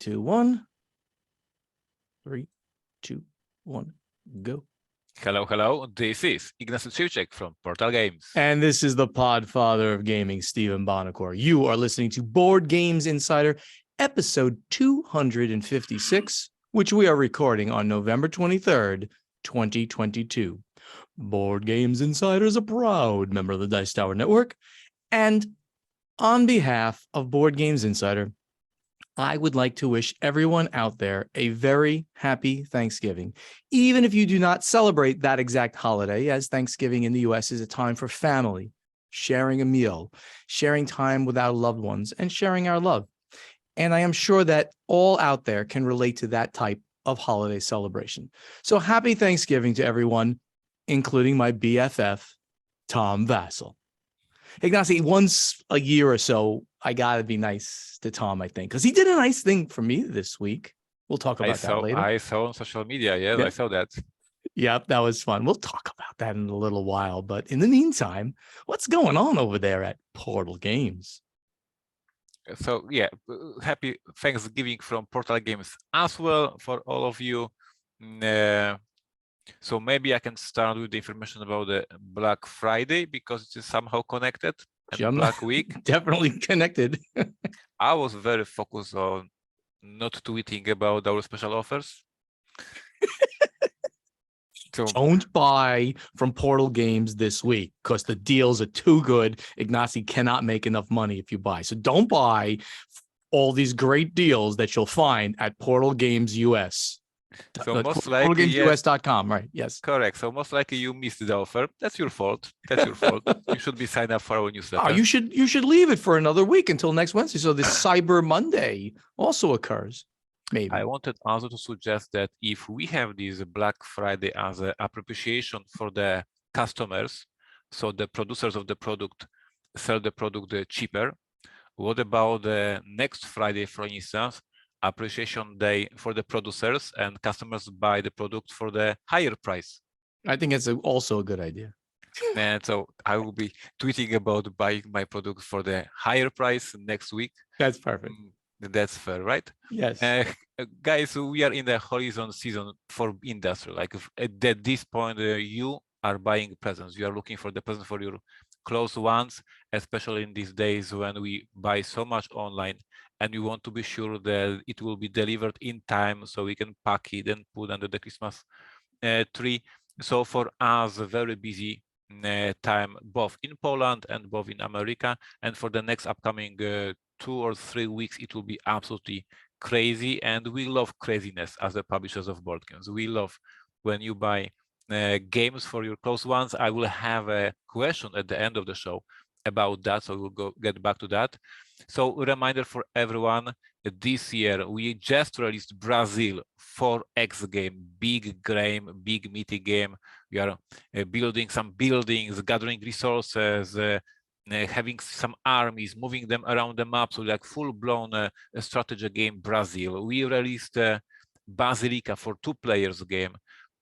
2, 1. 3, 2, 1, go. Hello, hello. This is Ignacy from Portal Games. And this is the Podfather of Gaming, Stephen Bonacore. You are listening to Board Games Insider, episode 256, which we are recording on November 23rd, 2022. Board Games Insider is a proud member of the Dice Tower Network. And on behalf of Board Games Insider, I would like to wish everyone out there a very happy Thanksgiving, even if you do not celebrate that exact holiday, as Thanksgiving in the U.S. is a time for family, sharing a meal, sharing time with our loved ones, and sharing our love. And I am sure that all out there can relate to that type of holiday celebration. So happy Thanksgiving to everyone, including my BFF, Tom Vassell. Ignacy, once a year or so, I got to be nice to Tom, I think, because he did a nice thing for me this week. We'll talk about that later. I saw on social media. Yes, Yeah. I saw that. Yep, that was fun. We'll talk about that in a little while. But in the meantime, what's going on over there at Portal Games? So, yeah, happy Thanksgiving from Portal Games as well for all of you. So maybe I can start with the information about the Black Friday because it is somehow connected. And Black Week. Definitely connected. I was very focused on not tweeting about our special offers. So, don't buy from Portal Games this week because the deals are too good. Ignacy cannot make enough money if you buy. So don't buy all these great deals that you'll find at Portal Games US. So most likely, PortalGamesUS.com, right? Yes. Correct. So most likely you missed the offer. That's your fault. That's your fault. You should be signed up for our newsletter. Oh, you should leave it for another week until next Wednesday. So this Cyber Monday also occurs. Maybe. I wanted also to suggest that if we have this Black Friday as an appreciation for the customers, so the producers of the product sell the product cheaper, what about the next Friday, for instance, appreciation day for the producers and customers buy the product for the higher price? I think it's also a good idea. And so I will be tweeting about buying my product for the higher price next week. That's perfect. That's fair, right? Yes. Guys, we are in the horizon season for industry. Like at this point, you are buying presents. You are looking for the present for your close ones, especially in these days when we buy so much online and we want to be sure that it will be delivered in time so we can pack it and put under the Christmas tree. So for us, a very busy time, both in Poland and both in America. And for the next upcoming 2 or 3 weeks, it will be absolutely crazy. And we love craziness as the publishers of board games. We love when you buy games for your close ones. I will have a question at the end of the show about that, so we'll get back to that. So a reminder for everyone, this year we just released Brazil 4X game, big game, big meaty game. We are building some buildings, gathering resources, having some armies, moving them around the map, so like full-blown strategy game. Brazil. We released Basilica for 2 players game.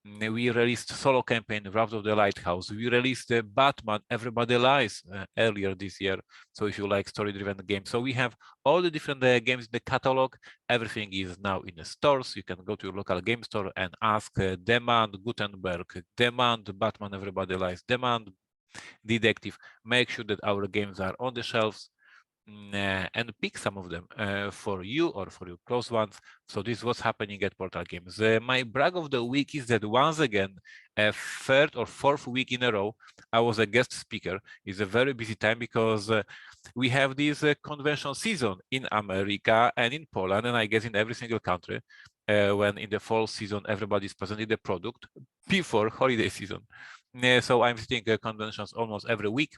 We released solo campaign Wrath of the Lighthouse. We released Batman Everybody Lies earlier this year. So if you like story-driven games, so we have all the different games in the catalog. Everything is now in the stores. You can go to your local game store and ask, demand Gutenberg, demand Batman Everybody Lies, demand Detective. Make sure that our games are on the shelves. And pick some of them for you or for your close ones. So this is what's happening at Portal Games. My brag of the week is that once again, a 3rd or 4th week in a row, I was a guest speaker. It's a very busy time because we have this convention season in America and in Poland, and I guess in every single country, when in the fall season, everybody's presenting the product before holiday season. So I'm visiting conventions almost every week.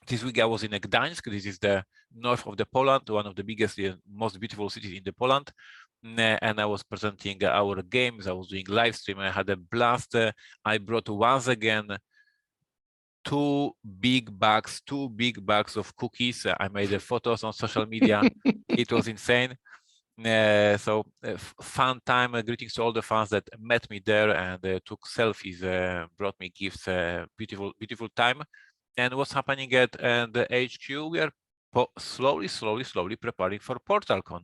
This week I was in Gdańsk. This is the north of the Poland, one of the biggest, most beautiful cities in the Poland. And I was presenting our games. I was doing live stream. I had a blast. I brought once again 2 big bags of cookies. I made the photos on social media. It was insane. So fun time. Greetings to all the fans that met me there and took selfies, brought me gifts. Beautiful time. And what's happening at the HQ? We are slowly preparing for PortalCon.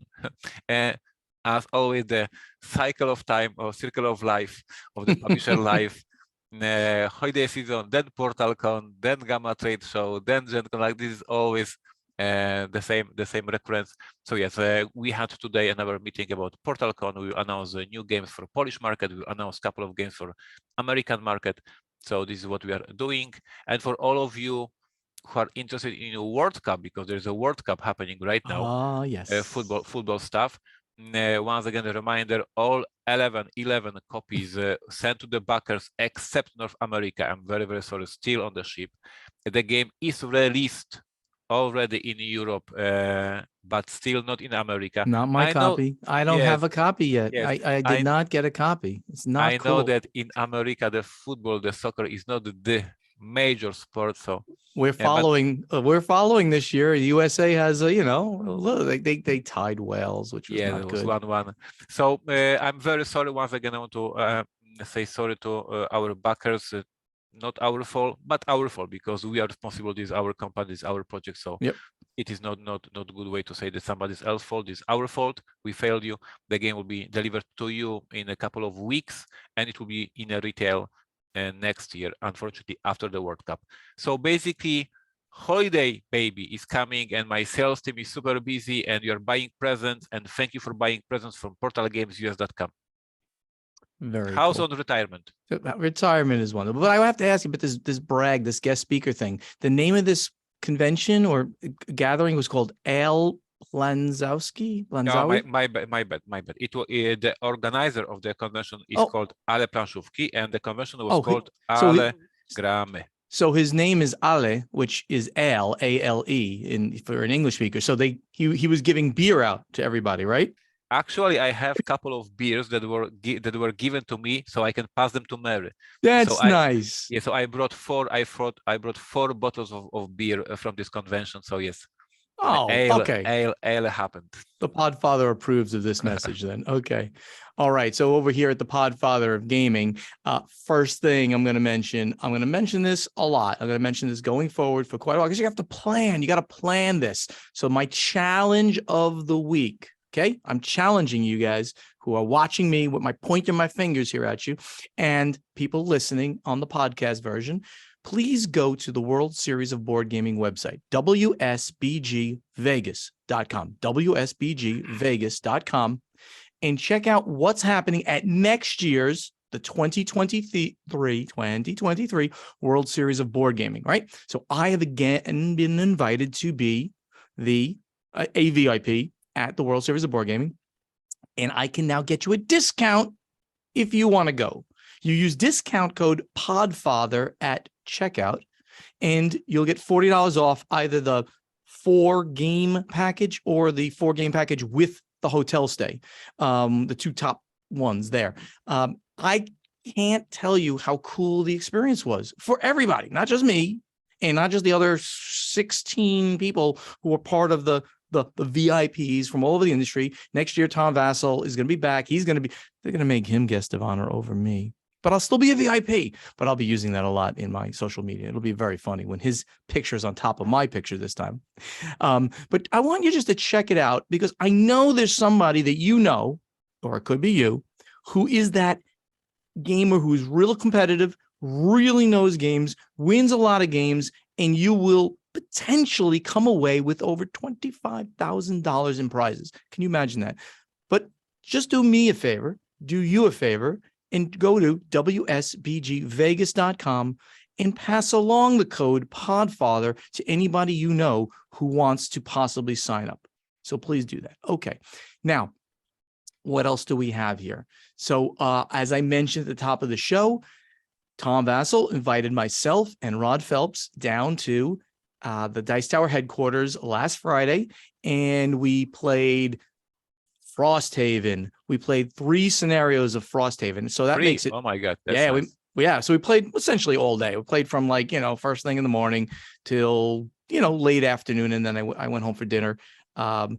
And as always, the cycle of time or circle of life of the publisher life, holiday season, then PortalCon, then Gamma Trade Show, then Gen Con. Like this is always the same recurrence. So yes, we had today another meeting about PortalCon. We announced new games for Polish market. We announced a couple of games for American market. So this is what we are doing. And for all of you who are interested in a World Cup, because there's a World Cup happening right now, Yes. football stuff. Once again, a reminder, all 11 copies sent to the backers except North America. I'm very, very sorry, still on the ship. The game is released already in Europe, but still not in America. Not my copy. I don't have a copy yet. Yes, I did not get a copy. It's not cool. I know that in America, the football, the soccer is not the major sport. So we're following. We're following this year. The USA has a, they tied Wales, which was not good. 1-1. So I'm very sorry. Once again, I want to say sorry to our backers. Not our fault, but our fault, because we are responsible. This is our company, this is our project. So it is not a good way to say that somebody else's fault. It's our fault. We failed you. The game will be delivered to you in a couple of weeks, and it will be in a retail next year, unfortunately, after the World Cup. So basically, holiday baby is coming, and my sales team is super busy, and you're buying presents. And thank you for buying presents from portalgamesus.com. Very House cool. on retirement. Retirement is wonderful, but I have to ask you, but this brag, this guest speaker thing, the name of this convention or gathering was called Al Planzowski. No, my bad. It was the organizer of the convention is called Ale Planszówki, and the convention was called Ale Gramy. So his name is Ale, which is Al, A-L-E, for an English speaker. So he was giving beer out to everybody, right? Actually, I have a couple of beers that were given to me, so I can pass them to Mary. That's nice. Yeah, so I brought four. I brought 4 bottles of beer from this convention. So yes. Okay. Ale happened. The Podfather approves of this message then. Okay. All right. So over here at the Podfather of Gaming, first thing I'm going to mention this a lot. I'm going to mention this going forward for quite a while, because you have to plan. You got to plan this. So my challenge of the week. Okay, I'm challenging you guys who are watching me with my pointing my fingers here at you, and people listening on the podcast version. Please go to the World Series of Board Gaming website, WSBGVegas.com, WSBGVegas.com, and check out what's happening at next year's the 2023 World Series of Board Gaming. Right. So I have again been invited to be a VIP at the World Series of Board Gaming, and I can now get you a discount if you want to go. You use discount code PODFATHER at checkout, and you'll get $40 off either the 4-game package or the 4-game package with the hotel stay, the 2 top ones there. I can't tell you how cool the experience was for everybody, not just me, and not just the other 16 people who were part of the VIPs from all over the industry. Next year, Tom Vassell is going to be back. They're going to make him guest of honor over me, but I'll still be a VIP, but I'll be using that a lot in my social media. It'll be very funny when his picture is on top of my picture this time. But I want you just to check it out, because I know there's somebody that you know, or it could be you, who is that gamer who's real competitive, really knows games, wins a lot of games, and you will potentially come away with over $25,000 in prizes. Can you imagine that? But just do me a favor, do you a favor, and go to WSBGVegas.com and pass along the code PODFATHER to anybody you know who wants to possibly sign up. So please do that. Okay. Now, what else do we have here? So as I mentioned at the top of the show, Tom Vassell invited myself and Rod Phelps down to the Dice Tower headquarters last Friday, and we played Frosthaven. We played 3 scenarios of Frosthaven. So that makes it. Oh my God. Nice. So we played essentially all day. We played from first thing in the morning till, late afternoon. And then I went home for dinner. I've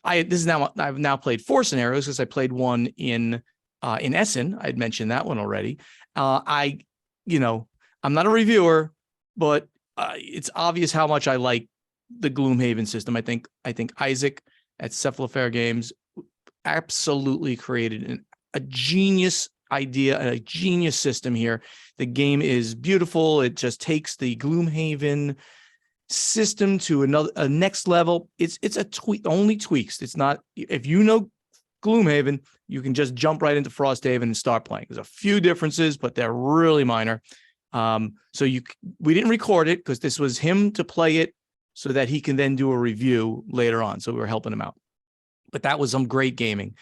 now played 4 scenarios, because I played one in Essen. I'd mentioned that one already. I'm not a reviewer, but it's obvious how much I like the Gloomhaven system. I think Isaac at Cephalofair Games absolutely created a genius idea and a genius system here. The game is beautiful. It just takes the Gloomhaven system to a next level. It's a only tweaks. It's not, if you know Gloomhaven, you can just jump right into Frosthaven and start playing. There's a few differences, but they're really minor. So we didn't record it because this was him to play it so that he can then do a review later on. So we were helping him out. But that was some great gaming.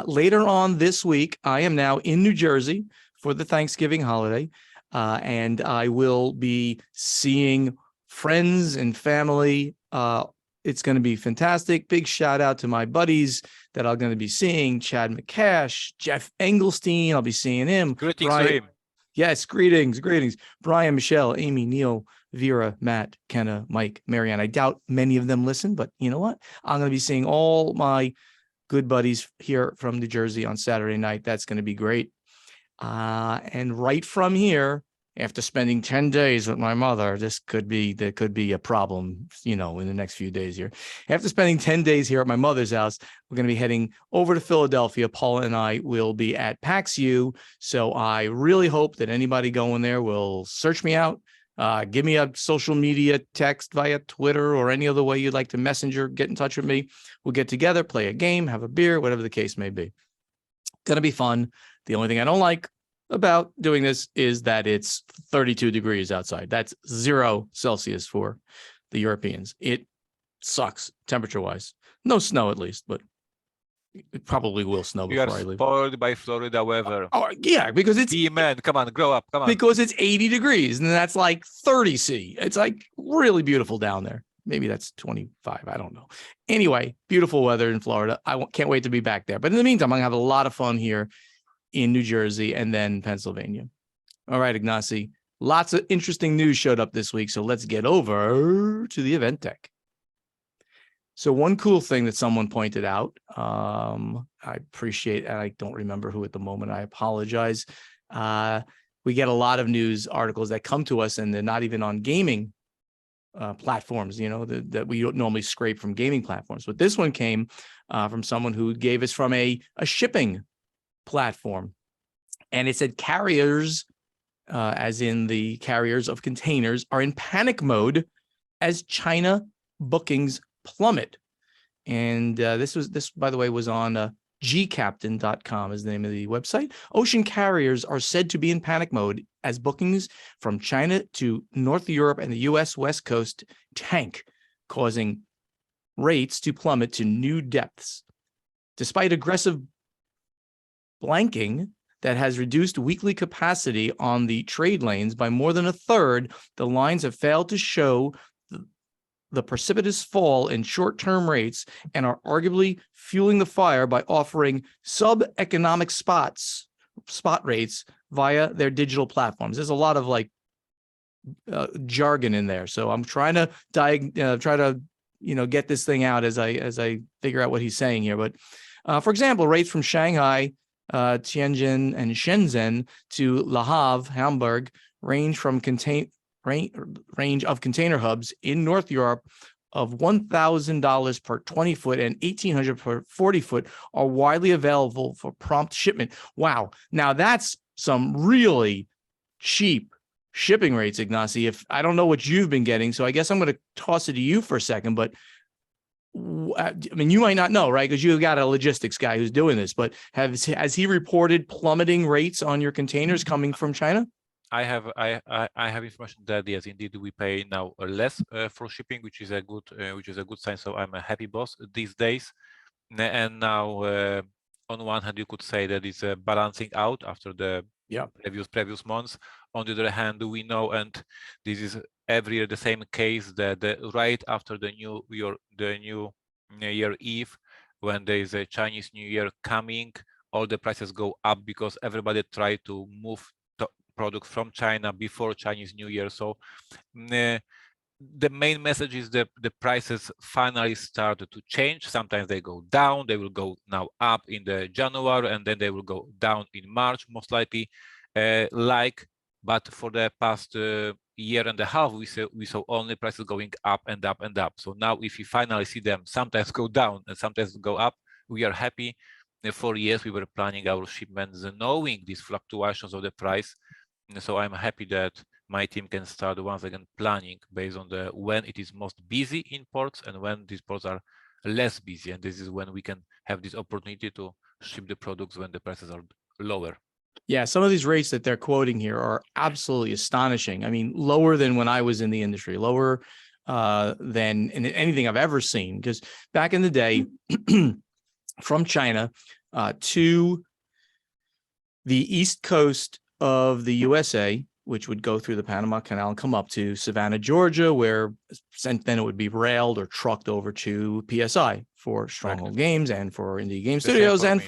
Later on this week, I am now in New Jersey for the Thanksgiving holiday, and I will be seeing friends and family. It's going to be fantastic. Big shout out to my buddies that I'm going to be seeing: Chad McCash, Jeff Engelstein. I'll be seeing him. Greetings to him. Yes, greetings. Brian, Michelle, Amy, Neil, Vera, Matt, Kenna, Mike, Marianne. I doubt many of them listen, but you know what? I'm going to be seeing all my good buddies here from New Jersey on Saturday night. That's going to be great. And right from here, after spending 10 days with my mother, there could be a problem, in the next few days here. After spending 10 days here at my mother's house, we're going to be heading over to Philadelphia. Paula and I will be at PAX U. So I really hope that anybody going there will search me out. Give me a social media text via Twitter or any other way you'd like to messenger, get in touch with me. We'll get together, play a game, have a beer, whatever the case may be. Going to be fun. The only thing I don't like about doing this is that it's 32 degrees outside. That's 0 Celsius for the Europeans. It sucks temperature wise. No snow at least, but it probably will snow before I leave. You are spoiled by Florida weather. Oh yeah, because it's man, come on, grow up, come on. Because it's 80 degrees and that's like 30 C. It's like really beautiful down there. Maybe that's 25. I don't know. Anyway, beautiful weather in Florida. I can't wait to be back there. But in the meantime, I'm gonna have a lot of fun here in New Jersey and then Pennsylvania. All right, Ignacy, lots of interesting news showed up this week. So let's get over to the event deck. So one cool thing that someone pointed out, I appreciate, and I don't remember who at the moment, I apologize. We get a lot of news articles that come to us and they're not even on gaming platforms, that we normally scrape from gaming platforms. But this one came from someone who gave us from a shipping platform, and it said carriers, as in the carriers of containers, are in panic mode as China bookings plummet. And this by the way was on gcaptain.com is the name of the website. Ocean carriers are said to be in panic mode as bookings from China to North Europe and the US West Coast tank, causing rates to plummet to new depths. Despite aggressive blanking that has reduced weekly capacity on the trade lanes by more than a third, the lines have failed to show the precipitous fall in short-term rates and are arguably fueling the fire by offering sub-economic spot rates via their digital platforms. There's a lot of jargon in there, so I'm trying to get this thing out as I figure out what he's saying here. But for example, rates from Shanghai, Tianjin, and Shenzhen to Le Havre, Hamburg, range of container hubs in North Europe of $1,000 per 20 foot and $1,800 per 40 foot are widely available for prompt shipment. Wow. Now that's some really cheap shipping rates, Ignacy. If I don't know what you've been getting, so I guess I'm going to toss it to you for a second, but I mean, you might not know, right? Because you've got a logistics guy who's doing this, but has he reported plummeting rates on your containers coming from China? I have information that yes, indeed, we pay now less for shipping, which is a good sign. So I'm a happy boss these days. And now, on one hand, you could say that it's balancing out after the previous months. On the other hand, we know, and this is every year the same case, that right after the new Year Eve, when there is a Chinese New Year coming, all the prices go up because everybody tried to move product from China before Chinese New Year. So the main message is that the prices finally started to change. Sometimes they go down, they will go now up in the January, and then they will go down in March, most likely. But for the past year and a half, we saw only prices going up and up and up. So now if you finally see them sometimes go down and sometimes go up, we are happy. For years, we were planning our shipments knowing these fluctuations of the price. And so I'm happy that my team can start once again planning based on the when it is most busy in ports and when these ports are less busy. And this is when we can have this opportunity to ship the products when the prices are lower. Yeah, some of these rates that they're quoting here are absolutely astonishing. I mean, lower than when I was in the industry, lower than anything I've ever seen. Because back in the day, from China to the east coast of the USA, which would go through the Panama Canal and come up to Savannah, Georgia, where then it would be railed or trucked over to PSI for Stronghold Games and for Indie Game Studios and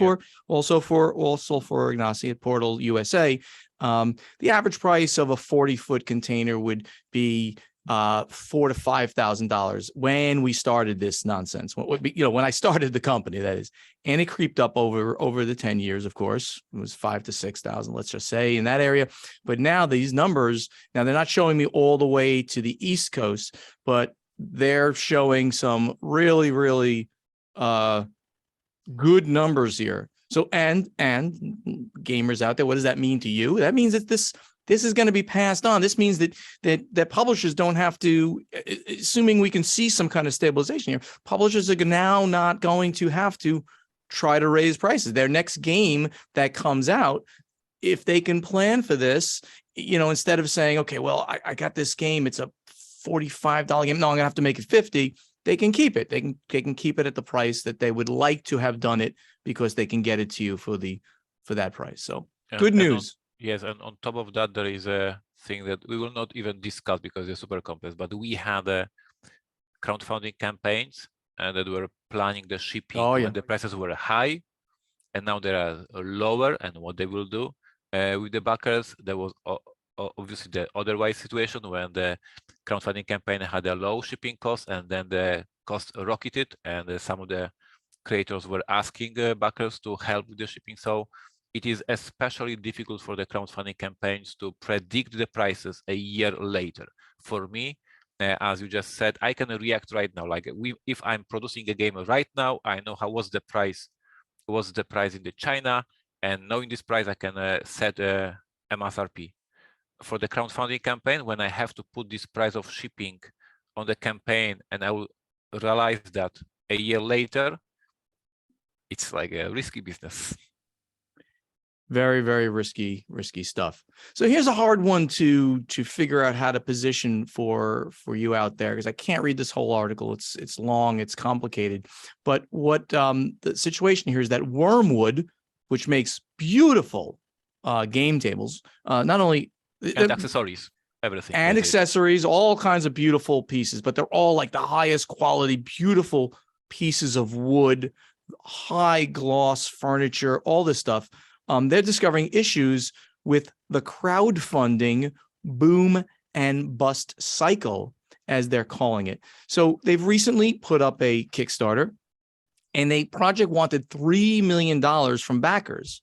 also for Ignacy at Portal USA. The average price of a 40-foot container would be $4,000 to $5,000 when we started this nonsense. When I started the company, that is, and it creeped up over the 10 years. Of course, it was $5,000 to $6,000, let's just say, in that area. But now these numbers, they're not showing me all the way to the East Coast, but they're showing some really, really good numbers here. So and gamers out there, what does that mean to you? That means that this is going to be passed on. This means that publishers don't have to, assuming we can see some kind of stabilization here, publishers are now not going to have to try to raise prices. Their next game that comes out, if they can plan for this, instead of saying, okay, well, I got this game, it's a $45 game. No, I'm gonna have to make it $50. They can keep it. They can keep it at the price that they would like to have done it because they can get it to you for that price. So good news. Yes, and on top of that, there is a thing that we will not even discuss because it's super complex, but we had crowdfunding campaigns that were planning the shipping when the prices were high, and now they are lower, and what they will do with the backers. There was obviously the otherwise situation when the crowdfunding campaign had a low shipping cost, and then the cost rocketed, and some of the creators were asking backers to help with the shipping. So it is especially difficult for the crowdfunding campaigns to predict the prices a year later. For me, as you just said, I can react right now. Like if I'm producing a game right now, I know what's the price in the China, and knowing this price, I can set a MSRP. For the crowdfunding campaign, when I have to put this price of shipping on the campaign, and I will realize that a year later, it's like a risky business. Very, very risky stuff. So here's a hard one to figure out how to position for you out there, because I can't read this whole article. It's long, it's complicated. But what the situation here is that Wormwood, which makes beautiful game tables, not only and accessories, everything, and accessories, all kinds of beautiful pieces, but they're all like the highest quality, beautiful pieces of wood, high gloss furniture, all this stuff. They're discovering issues with the crowdfunding boom and bust cycle, as they're calling it. So they've recently put up a Kickstarter, and a project wanted $3 million from backers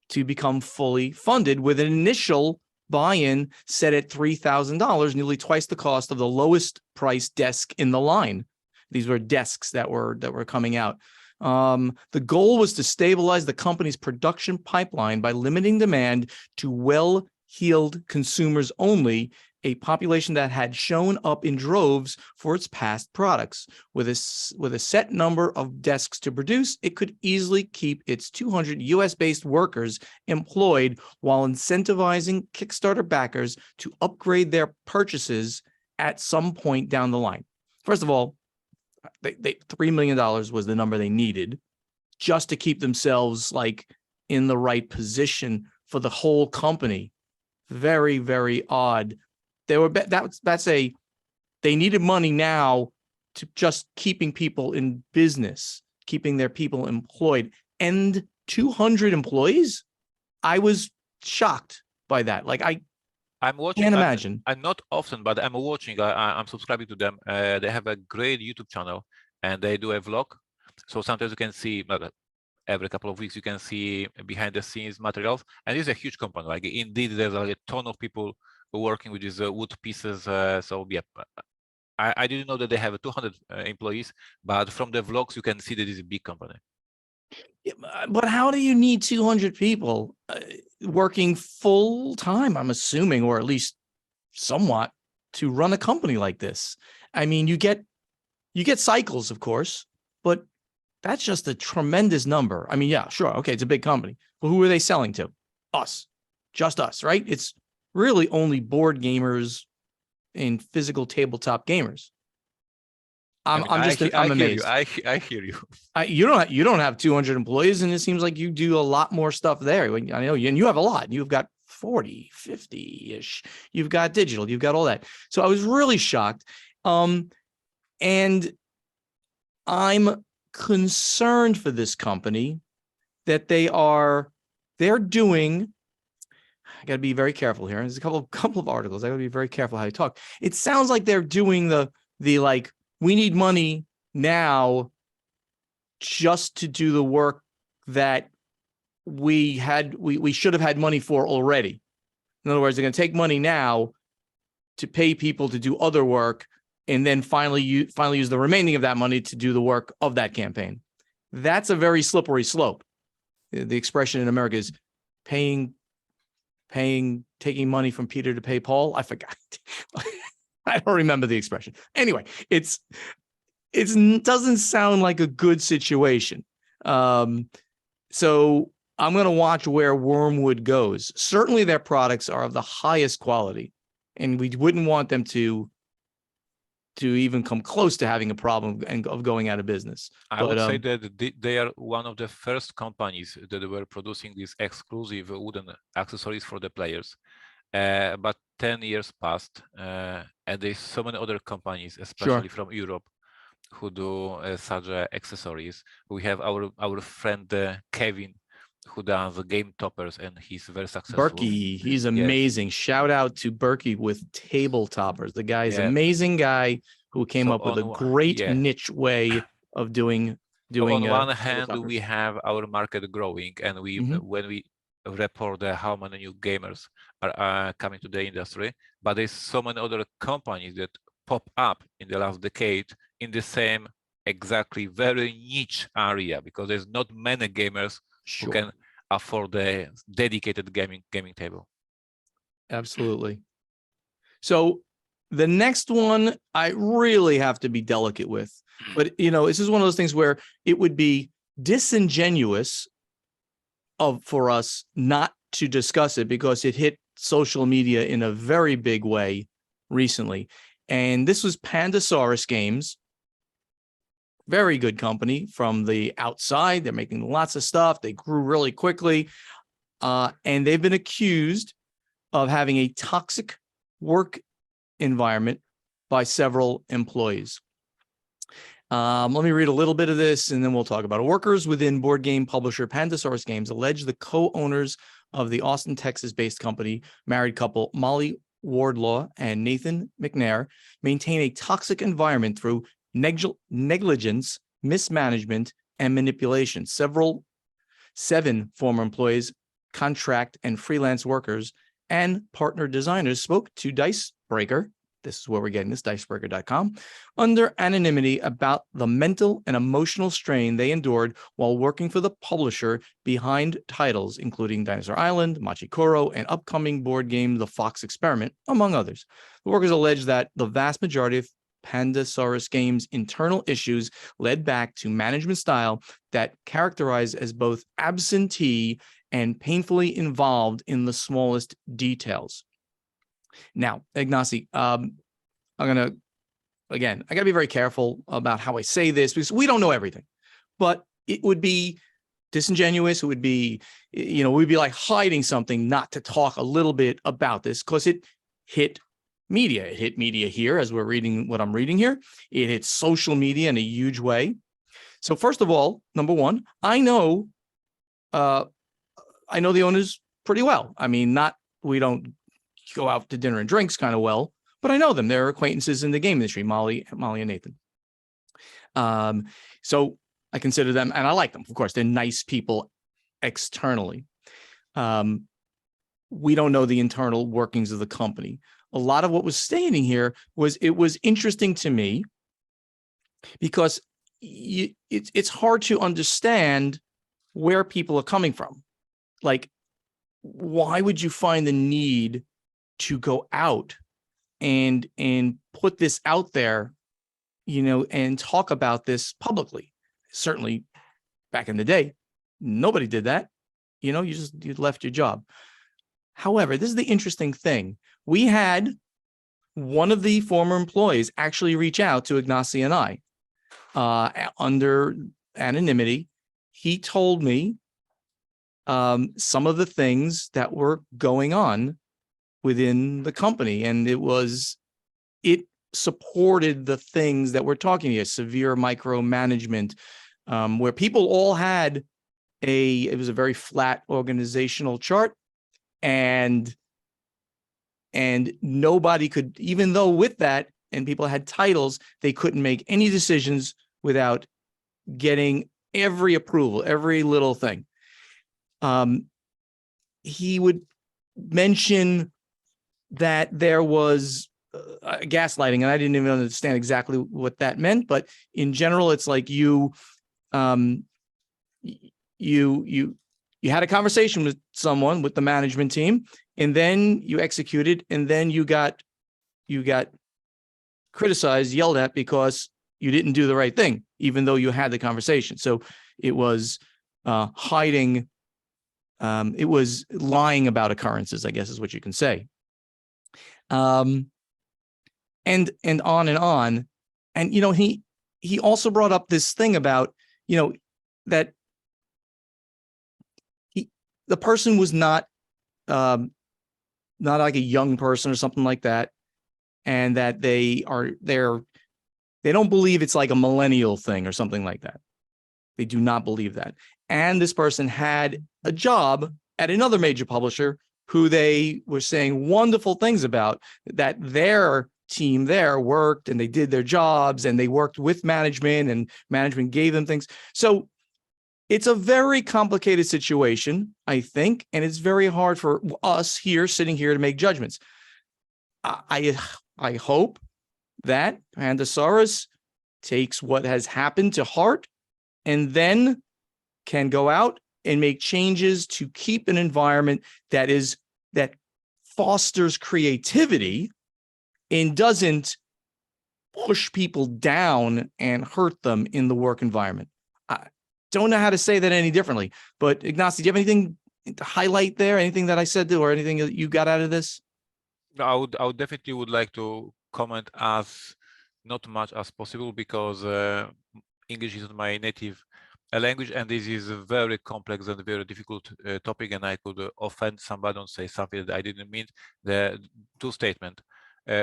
to become fully funded, with an initial buy-in set at $3,000, nearly twice the cost of the lowest price desk in the line. These were desks that were coming out. The goal was to stabilize the company's production pipeline by limiting demand to well-heeled consumers only, a population that had shown up in droves for its past products. With a set number of desks to produce, it could easily keep its 200 US-based workers employed while incentivizing Kickstarter backers to upgrade their purchases at some point down the line. First of all, $3 million was the number they needed just to keep themselves like in the right position for the whole company. Very, very odd. They needed money now to just keeping people in business, keeping their people employed, and 200 employees. I was shocked by that. Like I'm watching. Can't imagine. I'm not often, but I'm watching. I'm subscribing to them. They have a great YouTube channel, and they do a vlog. So sometimes you can see, every couple of weeks, you can see behind the scenes materials. And it's a huge company. Like indeed, there's like a ton of people working with these wood pieces. So yeah, I didn't know that they have 200 employees, but from the vlogs you can see that it's a big company. Yeah, but how do you need 200 people working full time? I'm assuming, or at least somewhat, to run a company like this. I mean, you get cycles, of course, but that's just a tremendous number. I mean, yeah, sure. Okay, it's a big company. But who are they selling to? Us. Just us, right? It's really only board gamers and physical tabletop gamers. I'm hear you. amazed. I hear you. You don't have 200 employees, and it seems like you do a lot more stuff there. I know you, and you have a lot. You've got 40, 50-ish. You've got digital. You've got all that. So I was really shocked. And I'm concerned for this company that they're doing. I got to be very careful here. There's a couple of articles. I got to be very careful how I talk. It sounds like they're doing the like, we need money now just to do the work that we should have had money for already. In other words, they're going to take money now to pay people to do other work, and then finally use the remaining of that money to do the work of that campaign. That's a very slippery slope. The expression in America is taking money from Peter to pay Paul. I forgot. I don't remember the expression. Anyway, it doesn't sound like a good situation. So I'm going to watch where Wormwood goes. Certainly their products are of the highest quality, and we wouldn't want them to even come close to having a problem of going out of business. I would say that they are one of the first companies that were producing these exclusive wooden accessories for the players. But 10 years passed, and there's so many other companies, especially from Europe, who do such accessories. We have our friend Kevin, who does game toppers, and he's very successful. Berkey, he's amazing. Yes. Shout out to Berkey with table toppers. The guy is amazing guy who came up with a great niche way of doing. On one hand, we have our market growing, and when we report how many new gamers are coming to the industry, but there's so many other companies that pop up in the last decade in the same exactly very niche area, because there's not many gamers who can afford a dedicated gaming table. Absolutely. So the next one I really have to be delicate with, but this is one of those things where it would be disingenuous for us not to discuss it, because it hit social media in a very big way recently. And this was Pandasaurus Games. Very good company from the outside. They're making lots of stuff. They grew really quickly. And they've been accused of having a toxic work environment by several employees. Let me read a little bit of this, and then we'll talk about it. Workers within board game publisher Pandasaurus Games allege the co-owners of the Austin, Texas-based company, married couple Molly Wardlaw and Nathan McNair, maintain a toxic environment through negligence, mismanagement, and manipulation. 7 former employees, contract and freelance workers, and partner designers spoke to Dicebreaker. This is where we're getting this, dicebreaker.com, under anonymity about the mental and emotional strain they endured while working for the publisher behind titles including Dinosaur Island, Machikoro, and upcoming board game The Fox Experiment, among others. The workers allege that the vast majority of Pandasaurus Games' internal issues led back to management style that characterized as both absentee and painfully involved in the smallest details. Now, Ignacy, I got to be very careful about how I say this, because we don't know everything, but it would be disingenuous. It would be, we'd be like hiding something not to talk a little bit about this, because it hit media. It hit media here as we're reading what I'm reading here. It hit social media in a huge way. So first of all, number one, I know the owners pretty well. I mean, we don't go out to dinner and drinks kind of well, but I know them. They're acquaintances in the game industry, Molly and Nathan. So I consider them, and I like them. Of course, they're nice people externally. we don't know the internal workings of the company. A lot of what was stating here was, it was interesting to me because it's hard to understand where people are coming from. Like, why would you find the need to go out and put this out there, and talk about this publicly? Certainly back in the day, nobody did that. You left your job. However, this is the interesting thing. We had one of the former employees actually reach out to Ignacy and I under anonymity. He told me some of the things that were going on within the company, and it supported the things that we're talking here: severe micromanagement, where people all had it was a very flat organizational chart, and nobody could, even though with that, and people had titles, they couldn't make any decisions without getting every approval, every little thing. He would mention that there was gaslighting, and I didn't even understand exactly what that meant, but in general, it's like you had a conversation with someone, with the management team, and then you executed, and then you got criticized, yelled at, because you didn't do the right thing, even though you had the conversation. So it was hiding. It was lying about occurrences, I guess is what you can say. And on and on. And, he also brought up this thing about, that the person was not like a young person or something like that. And that they don't believe it's like a millennial thing or something like that. They do not believe that. And this person had a job at another major publisher who they were saying wonderful things about, that their team there worked and they did their jobs and they worked with management and management gave them things. So it's a very complicated situation, I think, and it's very hard for us here, sitting here, to make judgments. I hope that Pandasaurus takes what has happened to heart and then can go out and make changes to keep an environment that fosters creativity and doesn't push people down and hurt them in the work environment. I don't know how to say that any differently, but Ignacy, do you have anything to highlight there? Anything that I said or anything that you got out of this? I would definitely would like to comment as not much as possible, because English is not my native language, and this is a very complex and very difficult topic, and I could offend somebody and say something that I didn't mean. The two statements.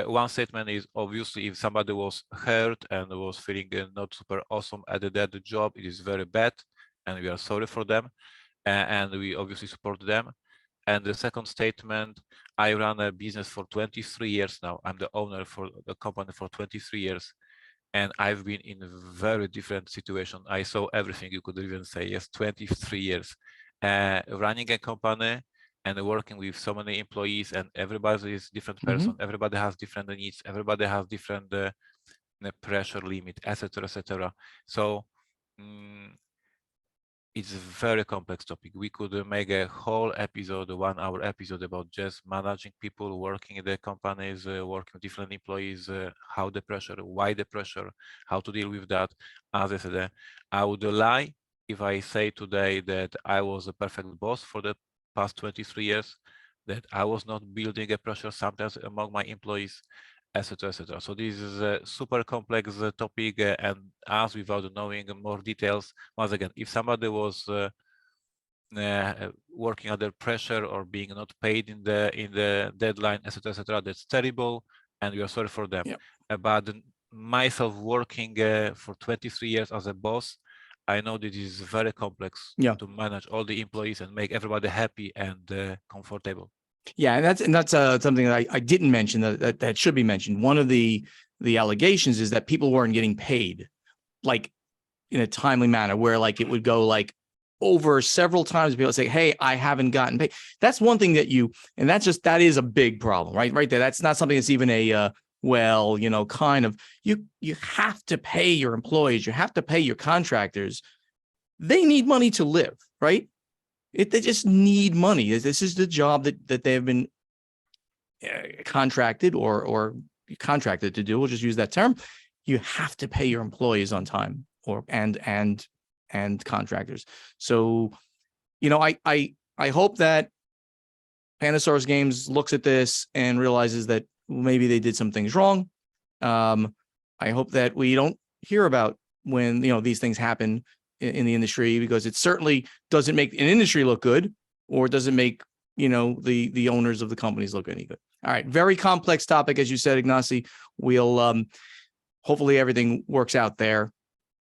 One statement is, obviously, if somebody was hurt and was feeling not super awesome at the job, it is very bad, and we are sorry for them, and we obviously support them. And the second statement, I run a business for 23 years now. I'm the owner for the company for 23 years. And I've been in a very different situation. I saw everything, you could even say. Yes, 23 years. Running a company and working with so many employees, and everybody is different person. Everybody has different needs. Everybody has different pressure limit, etc., etc. So it's a very complex topic. We could make a whole episode, a 1-hour episode, about just managing people, working in the companies, working with different employees, how the pressure, why the pressure, how to deal with that. As I said, I would lie if I say today that I was a perfect boss for the past 23 years, that I was not building a pressure sometimes among my employees, etc., etc. So this is a super complex topic, and as without knowing more details, once again, if somebody was working under pressure or being not paid in the deadline, etc., etc., that's terrible, and we are sorry for them. Yeah. But myself working for 23 years as a boss, I know that it is very complex to manage all the employees and make everybody happy and comfortable. Yeah, and that's something that I didn't mention that should be mentioned. One of the allegations is that people weren't getting paid like in a timely manner, where like it would go like over several times, people say, hey, I haven't gotten paid. That's one thing that is a big problem, right there. That's not something that's even kind of, you have to pay your employees, you have to pay your contractors. They need money to live, right? They just need money. This is the job that they have been contracted or contracted to do. We'll just use that term. You have to pay your employees on time, and contractors. So, I hope that Panasaurus Games looks at this and realizes that maybe they did some things wrong. I hope that we don't hear about when these things happen in the industry, because it certainly doesn't make an industry look good, or it doesn't make the owners of the companies look any good. All right, very complex topic, as you said, Ignacy. We'll hopefully everything works out there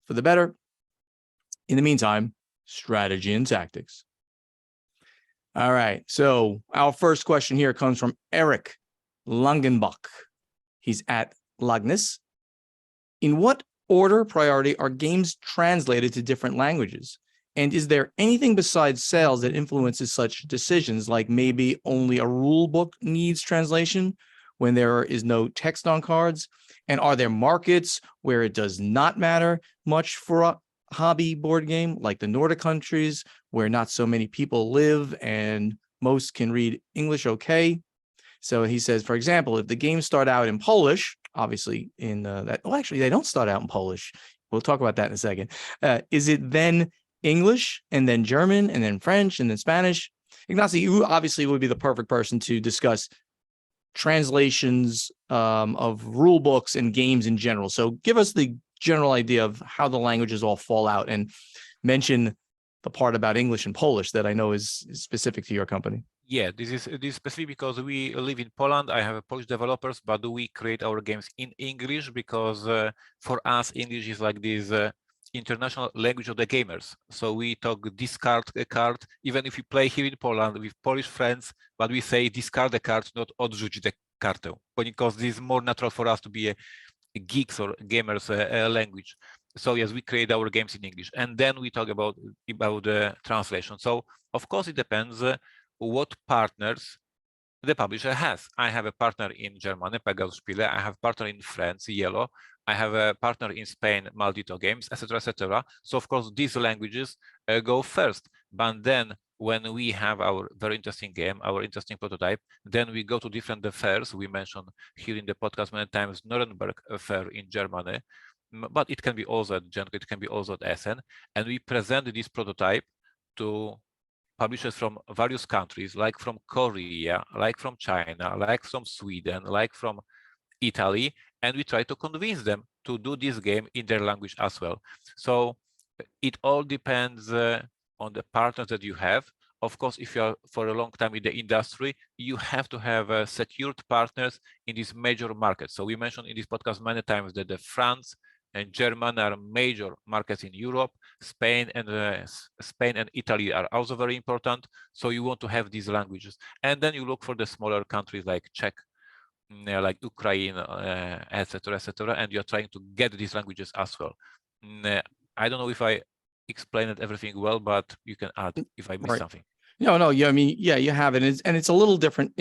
for the better. In the meantime, strategy and tactics. All right, so our first question here comes from Eric Langenbach. He's at Lagnus. In what order priority are games translated to different languages? And is there anything besides sales that influences such decisions, like maybe only a rule book needs translation when there is no text on cards? And are there markets where it does not matter much for a hobby board game, like the Nordic countries, where not so many people live and most can read English okay? So he says, for example, if the games start out in Polish, obviously actually, they don't start out in Polish. We'll talk about that in a second. Is it then English and then German and then French and then Spanish? Ignacy, you obviously would be the perfect person to discuss translations of rule books and games in general. So give us the general idea of how the languages all fall out, and mention the part about English and Polish that I know is specific to your company. Yeah, this is specific because we live in Poland. I have Polish developers, but we create our games in English because for us, English is like this international language of the gamers. So we talk discard a card, even if we play here in Poland with Polish friends, but we say discard the card, not odrzuć the kartę, because this is more natural for us to be a geeks or gamers language. So yes, we create our games in English, and then we talk about the translation. So of course it depends what partners the publisher has. I have a partner in Germany, Pegasus Spiele. I have a partner in France, Yellow. I have a partner in Spain, Maldito Games, etc., etc. So of course these languages go first, but then when we have our very interesting game, our interesting prototype, then we go to different fairs. We mentioned here in the podcast many times Nuremberg fair in Germany, but it can be also at Genk, it can be also at Essen, and we present this prototype to publishers from various countries, like from Korea, like from China, like from Sweden, like from Italy, and we try to convince them to do this game in their language as well. So it all depends on the partners that you have. Of course, if you are for a long time in the industry, you have to have secured partners in these major markets. So we mentioned in this podcast many times that the France and Germany are major markets in Europe. Spain and Italy are also very important. So you want to have these languages, and then you look for the smaller countries like Czech, like Ukraine, etc., etc., and you're trying to get these languages as well. I don't know if I explained everything well, but you can add if I missed something. No, yeah, I mean, yeah, you have it, and it's a little different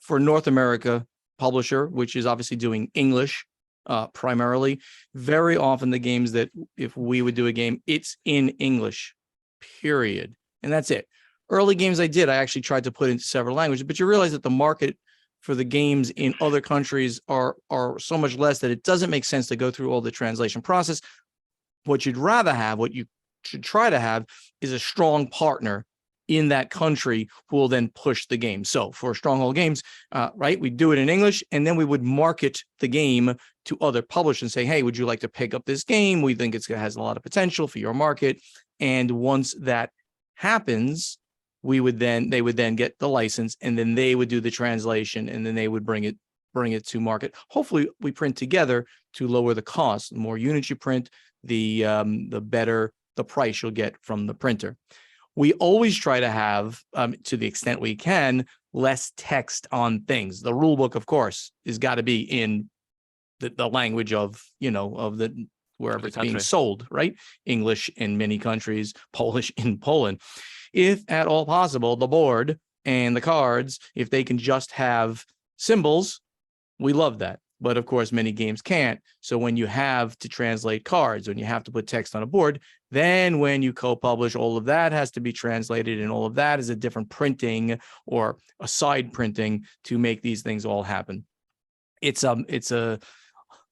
for North America publisher, which is obviously doing English primarily. Very often the games that if we would do a game, it's in English, period, and that's it. Early games I actually tried to put into several languages, but you realize that the market for the games in other countries are so much less that it doesn't make sense to go through all the translation process. What you'd rather have, what you should try to have, is a strong partner in that country who will then push the game. So for Stronghold Games, right, we do it in English, and then we would market the game to other publishers and say, hey, would you like to pick up this game? We think it has a lot of potential for your market. And once that happens, they would then get the license, and then they would do the translation, and then they would bring it to market. Hopefully we print together to lower the cost. The more units you print, the better the price you'll get from the printer. We always try to have, to the extent we can, less text on things. The rule book, of course, has got to be in the language of the wherever the it's being country. sold, right? English in many countries, Polish in Poland. If at all possible, the board and the cards, if they can just have symbols, we love that. But of course, many games can't. So when you have to translate cards, when you have to put text on a board, then when you co-publish, all of that has to be translated, and all of that is a different printing or a side printing to make these things all happen. It's a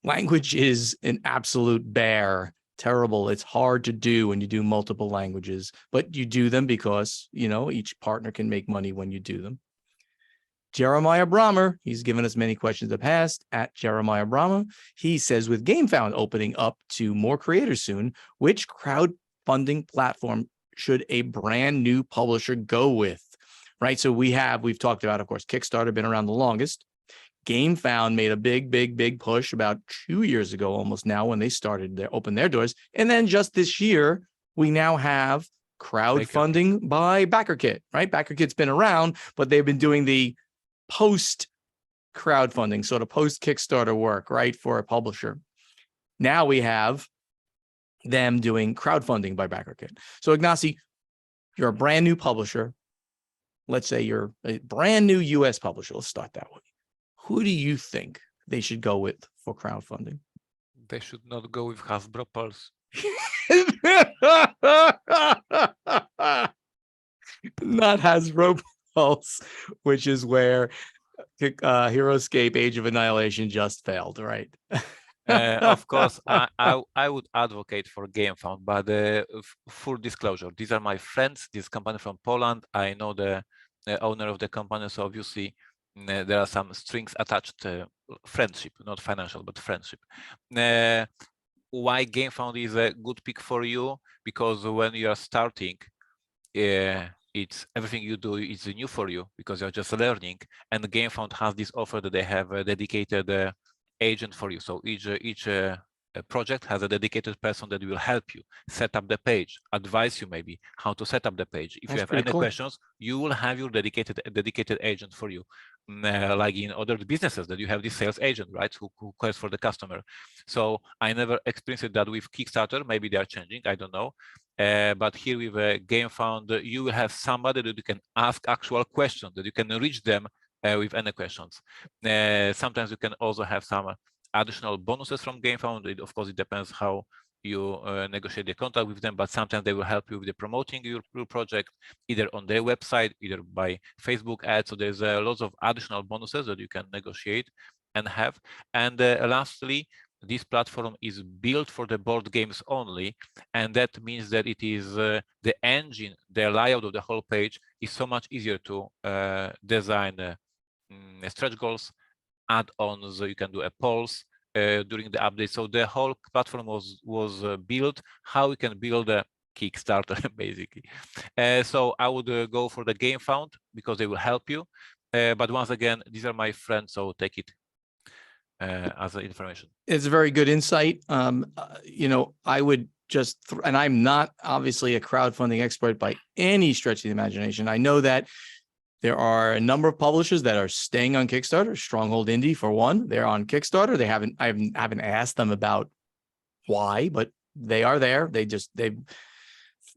language is an absolute bear. Terrible. It's hard to do when you do multiple languages, but you do them because, each partner can make money when you do them. Jeremiah Brahmer, he's given us many questions in the past at Jeremiah Brahmer. He says, with GameFound opening up to more creators soon, which crowdfunding platform should a brand new publisher go with? Right. So we've talked about, of course, Kickstarter, been around the longest. GameFound made a big push about 2 years ago, almost now, when they opened their doors. And then just this year, we now have crowdfunding by BackerKit, right? BackerKit's been around, but they've been doing the post crowdfunding, sort of post Kickstarter work, right, for a publisher. Now we have them doing crowdfunding by BackerKit. So Ignacy, you're a brand new publisher. Let's say you're a brand new US publisher. Let's start that way. Who do you think they should go with for crowdfunding? They should not go with Hasbro Pulse. Not Hasbro Pulse, which is where HeroScape Age of Annihilation just failed, right? Of course, I would advocate for GameFound, but full disclosure, these are my friends. This company from Poland. I know the owner of the company, so obviously there are some strings attached. Friendship, not financial, but friendship. Why GameFound is a good pick for you? Because when you are starting, it's everything you do is new for you because you're just learning. And GameFound has this offer that they have a dedicated agent for you. So each project has a dedicated person that will help you set up the page, advise you maybe how to set up the page. If you have any questions, you will have your dedicated agent for you. Like in other businesses that you have this sales agent, right, who cares for the customer. So I never experienced that with Kickstarter. Maybe they are changing, I don't know. But here with GameFound, you will have somebody that you can ask actual questions, that you can reach them with any questions. Sometimes you can also have some additional bonuses from GameFound. Of course, it depends how you negotiate the contract with them, but sometimes they will help you with the promoting your project, either on their website, either by Facebook ads. So there's lots of additional bonuses that you can negotiate and have. And lastly, this platform is built for the board games only, and that means that it is the engine, the layout of the whole page is so much easier to design stretch goals, add-ons. You can do a polls during the update. So the whole platform was built how you can build a Kickstarter basically. So I would go for the GameFound because they will help you. But once again, these are my friends, so take it as information. It's a very good insight. I would just, and I'm not obviously a crowdfunding expert by any stretch of the imagination. I know that there are a number of publishers that are staying on Kickstarter. Stronghold Indie, for one, they're on Kickstarter. I haven't asked them about why, but they are there. They've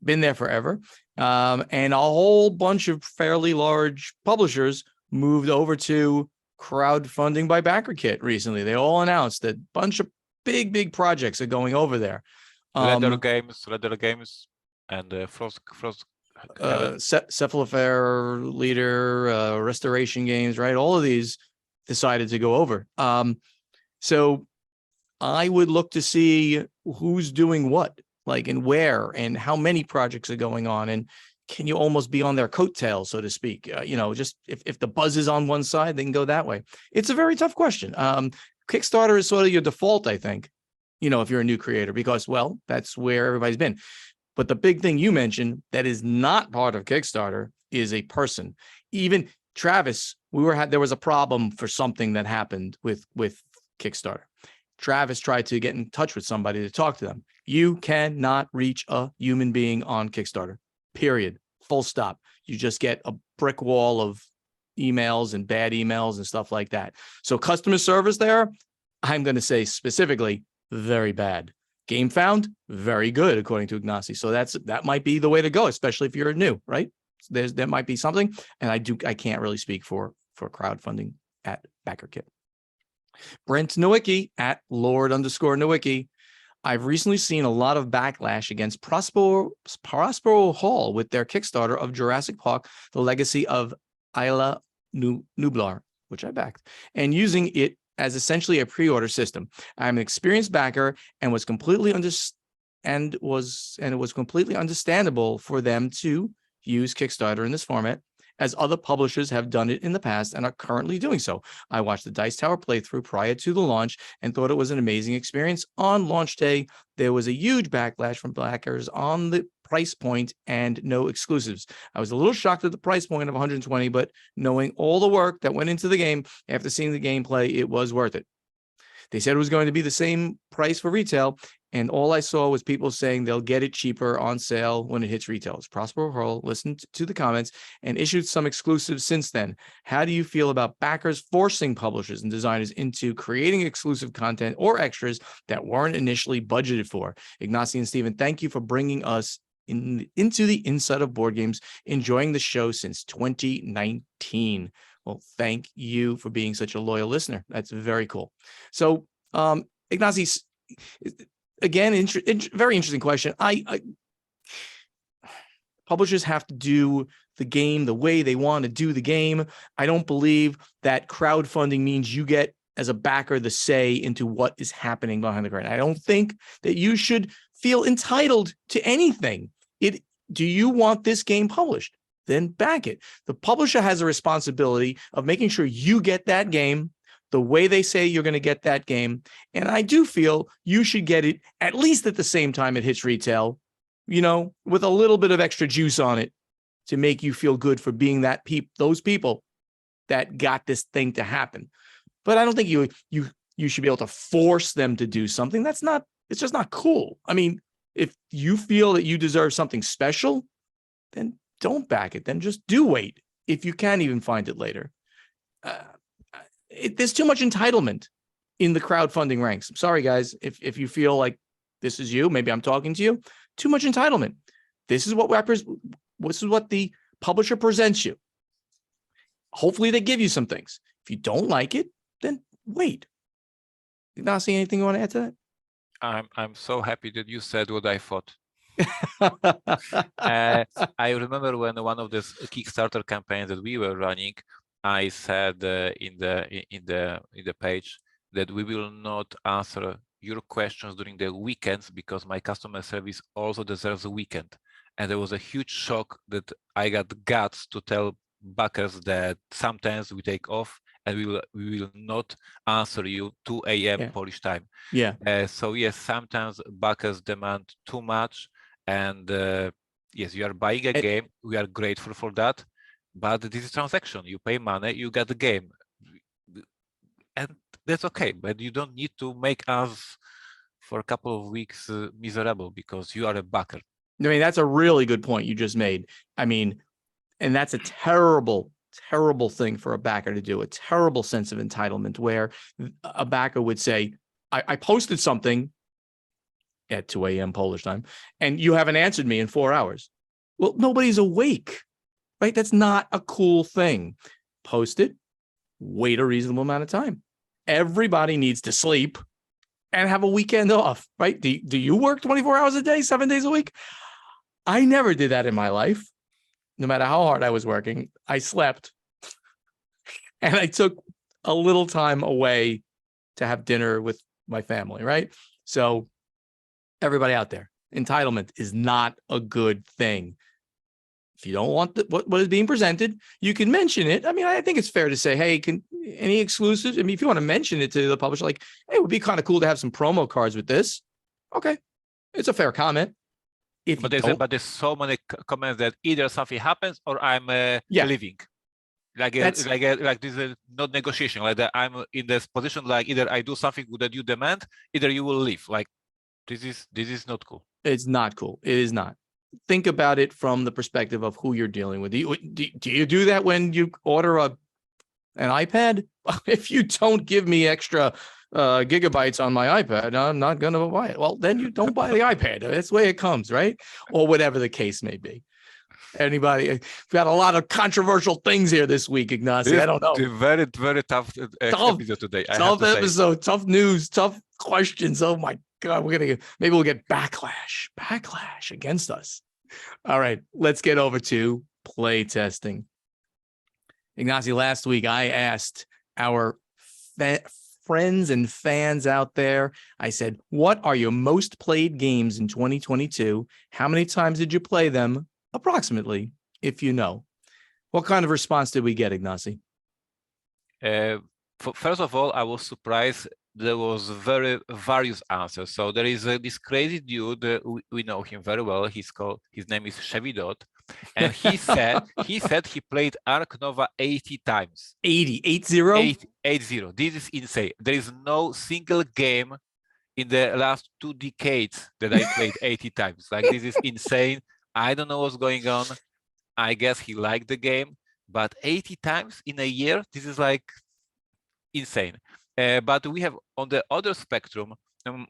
been there forever. And a whole bunch of fairly large publishers moved over to crowdfunding by BackerKit recently. They all announced that a bunch of big projects are going over there. Leather Games, and Frost. Cephalofair Leader, Restoration Games, right? All of these decided to go over. So I would look to see who's doing what, like, and where, and how many projects are going on, and can you almost be on their coattails, so to speak? Just if the buzz is on one side, they can go that way. It's a very tough question. Kickstarter is sort of your default, I think, if you're a new creator, because, well, that's where everybody's been. But the big thing you mentioned that is not part of Kickstarter is a person. Even Travis, there was a problem for something that happened with Kickstarter. Travis tried to get in touch with somebody to talk to them. You cannot reach a human being on Kickstarter, period, full stop. You just get a brick wall of emails and bad emails and stuff like that. So customer service there, I'm going to say specifically, very bad. Game found, very good, according to Ignacy. So that might be the way to go, especially if you're new, right? There might be something. And I can't really speak for crowdfunding at BackerKit. Brent Nowicki at Lord_Nowicki. I've recently seen a lot of backlash against Prospero Hall with their Kickstarter of Jurassic Park: The Legacy of Isla Nublar, which I backed, and using it as essentially a pre-order system. I'm an experienced backer and was completely it was completely understandable for them to use Kickstarter in this format, as other publishers have done it in the past and are currently doing so. I watched the Dice Tower playthrough prior to the launch and thought it was an amazing experience. On launch day, there was a huge backlash from backers on the price point and no exclusives. I was a little shocked at the price point of 120, but knowing all the work that went into the game, after seeing the gameplay, it was worth it. They said it was going to be the same price for retail, and all I saw was people saying they'll get it cheaper on sale when it hits retail. Prospero Hall listened to the comments and issued some exclusives since then. How do you feel about backers forcing publishers and designers into creating exclusive content or extras that weren't initially budgeted for? Ignacy and Stephen, thank you for bringing us into the inside of board games, enjoying the show since 2019. Well, thank you for being such a loyal listener. That's very cool. So, Ignacy, again, very interesting question. Publishers have to do the game the way they want to do the game. I don't believe that crowdfunding means you get, as a backer, the say into what is happening behind the curtain. I don't think that you should feel entitled to anything. Do you want this game published? Then back it. The publisher has a responsibility of making sure you get that game the way they say you're going to get that game. And I do feel you should get it at least at the same time it hits retail, with a little bit of extra juice on it to make you feel good for being those people that got this thing to happen. But I don't think you should be able to force them to do something. It's just not cool. I mean, if you feel that you deserve something special, then don't back it. Then just do wait if you can even find it later. There's too much entitlement in the crowdfunding ranks. I'm sorry, guys. If you feel like this is you, maybe I'm talking to you. Too much entitlement. This is what the publisher presents you. Hopefully, they give you some things. If you don't like it, then wait. Ignacy, anything you want to add to that? I'm so happy that you said what I thought. I remember when one of these Kickstarter campaigns that we were running, I said in the page that we will not answer your questions during the weekends because my customer service also deserves a weekend. And there was a huge shock that I got guts to tell backers that sometimes we take off and we will not answer you 2 a.m. Polish time. Yeah. So yes, sometimes backers demand too much. And yes, you are buying a game. We are grateful for that. But this is transaction. You pay money, you get the game. And that's okay. But you don't need to make us for a couple of weeks miserable because you are a backer. I mean, that's a really good point you just made. I mean, and that's a terrible, terrible thing for a backer to do, a terrible sense of entitlement where a backer would say, I posted something at 2 a.m. Polish time, and you haven't answered me in 4 hours. Well, nobody's awake, right? That's not a cool thing. Post it, wait a reasonable amount of time. Everybody needs to sleep and have a weekend off, right? Do you work 24 hours a day, 7 days a week? I never did that in my life. No matter how hard I was working, I slept. And I took a little time away to have dinner with my family, right? So everybody out there, entitlement is not a good thing. If you don't want what is being presented, you can mention it. I mean, I think it's fair to say, hey, any exclusives? I mean, if you want to mention it to the publisher, like, hey, it would be kind of cool to have some promo cards with this. Okay, it's a fair comment. But there's so many comments that either something happens or I'm leaving. Like this is not negotiation. Like that, I'm in this position. Like either I do something that you demand, either you will leave. Like this is not cool. It's not cool. It is not. Think about it from the perspective of who you're dealing with. Do you do that when you order an iPad? If you don't give me extra gigabytes on my iPad. I'm not going to buy it. Well, then you don't buy the iPad. That's the way it comes, right? Or whatever the case may be. Anybody? We've got a lot of controversial things here this week, Ignacy. I don't know. Very, very tough episode today. I have Tough to say. episode, tough news, tough questions. Oh my God, maybe we'll get backlash against us. All right, let's get over to play testing. Ignacy, last week I asked our friends and fans out there, I said, what are your most played games in 2022? How many times did you play them? Approximately, if you know. What kind of response did we get, Ignacy? First of all, I was surprised. There was very various answers. So there is this crazy dude. We know him very well. His name is Chevy Dot, and he said he played Ark Nova 80 times. 80. This is insane. There is no single game in the last 2 decades that I played 80 times. Like, this is insane. I don't know what's going on. I guess he liked the game, but 80 times in a year, this is like insane. But we have on the other spectrum,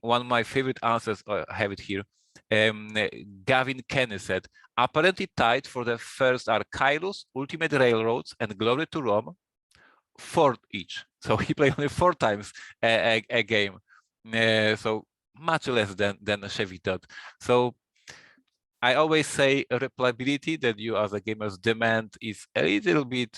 one of my favorite answers, I have it here. Gavin Kenny said, apparently tied for the first are Kairos, Ultimate Railroads, and Glory to Rome, 4 each. So he played only 4 times a game. So much less than a Chevy Dot. So I always say replayability that you as a gamers demand is a little bit,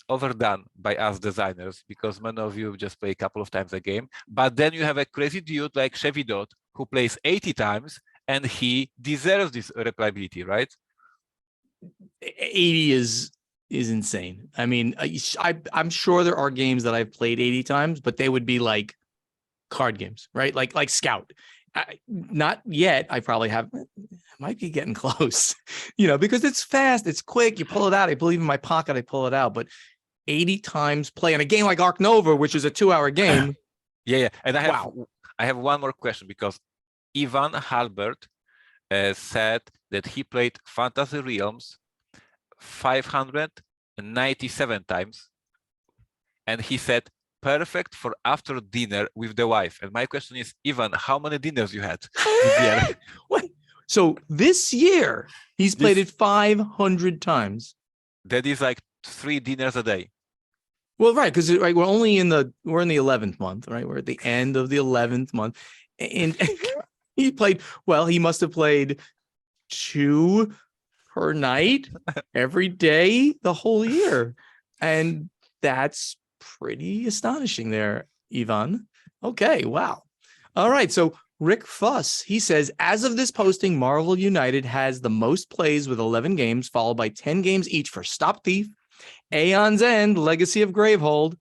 overdone by us designers, because many of you just play a couple of times a game. But then you have a crazy dude like Chevy Dot who plays 80 times, and he deserves this replayability, right? 80 is insane. I mean, I'm sure there are games that I've played 80 times, but they would be like card games, right? Like Scout. Not yet. I probably have. Might be getting close, because it's fast, it's quick. You pull it out. I believe in my pocket. I pull it out. But 80 times play in a game like Ark Nova, which is a 2-hour game. Yeah. And I have one more question, because Ivan Halbert said that he played Fantasy Realms 597 times, and he said perfect for after dinner with the wife. And my question is, Ivan, how many dinners you had this year? What? So this year he's played it 500 times. That is like 3 dinners a day. Well, right, because we're in the 11th month, right? We're at the end of the 11th month, and he played. Well, he must have played 2 per night every day the whole year, and that's pretty astonishing there, Ivan. Okay, wow. All right, so Rick Fuss, he says, as of this posting, Marvel United has the most plays with 11 games, followed by 10 games each for Stop Thief, Aeon's End, Legacy of Gravehold,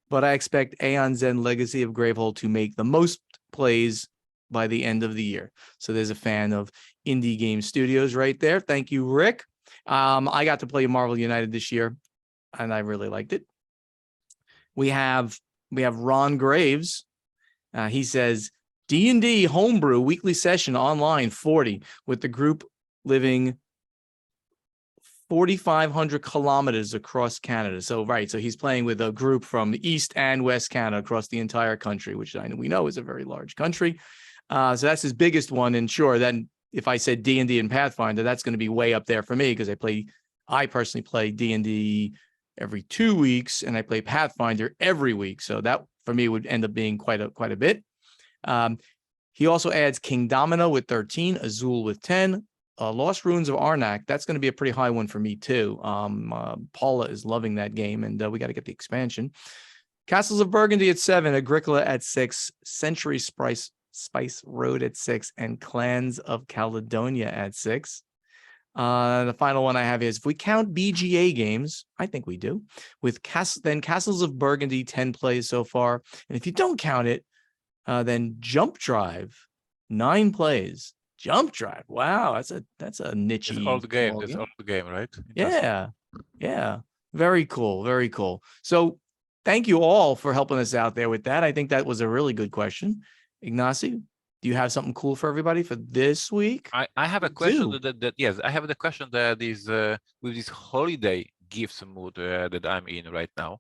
but I expect Aeon's End, Legacy of Gravehold to make the most plays by the end of the year. So there's a fan of indie game studios right there. Thank you, Rick. I got to play Marvel United this year, and I really liked it. We have Ron Graves. He says, D&D homebrew weekly session online 40 with the group living 4,500 kilometers across Canada. So he's playing with a group from East and West Canada across the entire country, which we know is a very large country. So that's his biggest one. And sure, then if I said D&D and Pathfinder, that's going to be way up there for me, because I personally play D&D every 2 weeks, and I play Pathfinder every week. So that for me would end up being quite a bit. He also adds King Domino with 13, Azul with 10, Lost Ruins of Arnak. That's going to be a pretty high one for me too. Paula is loving that game, and we got to get the expansion. Castles of Burgundy at 7, Agricola at 6, Century Spice Road at 6, and Clans of Caledonia at 6. The final one I have is, if we count BGA games, I think we do, with Castles of Burgundy, 10 plays so far. And if you don't count it, then Jump Drive, 9 plays. Jump Drive, wow, that's a niche. It's old game. That's old game, right? Yeah. Very cool. So thank you all for helping us out there with that. I think that was a really good question. Ignacy, do you have something cool for everybody for this week? I have a question yes, I have the question that is with this holiday gifts mood that I'm in right now.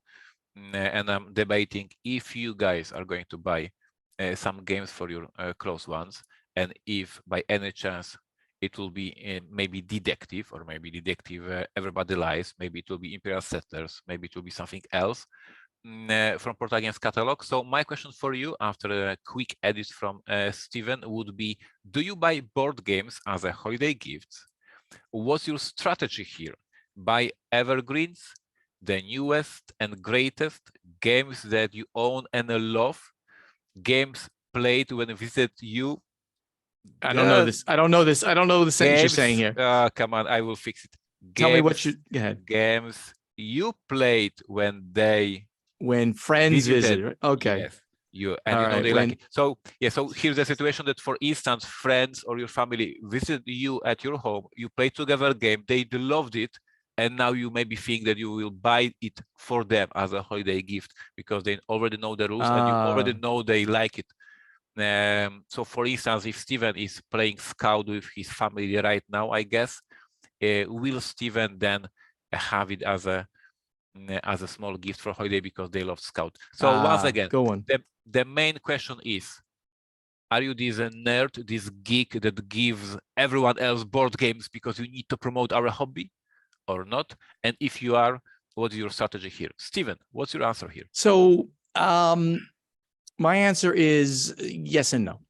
and I'm debating if you guys are going to buy some games for your close ones, and if by any chance it will be maybe Detective, or maybe Detective Everybody Lies, maybe it will be Imperial Settlers, maybe it will be something else from Portal Games catalog. So my question for you, after a quick edit from Steven, would be: do you buy board games as a holiday gift? What's your strategy here? Buy evergreens, the newest and greatest games that you own and love, games played when visit you. I don't know this. I don't know this. I don't know the sentence you're saying Games, here. come on, I will fix it. Tell me what Games, you go ahead. games you played when they When friends visited. visit. Okay. Yes, and All you know right. they When like it. So yeah, so here's the situation that, for instance, friends or your family visit you at your home, you play together a game, they loved it, and now you maybe think that you will buy it for them as a holiday gift because they already know the rules and you already know they like it. So for instance, if Steven is playing Scout with his family right now, I guess, will Steven then have it as a small gift for holiday because they love Scout? So once again, go on. the main question is: are you this nerd, this geek that gives everyone else board games because you need to promote our hobby, or not? And if you are, what's your strategy here? Steven, what's your answer here? So my answer is yes and no.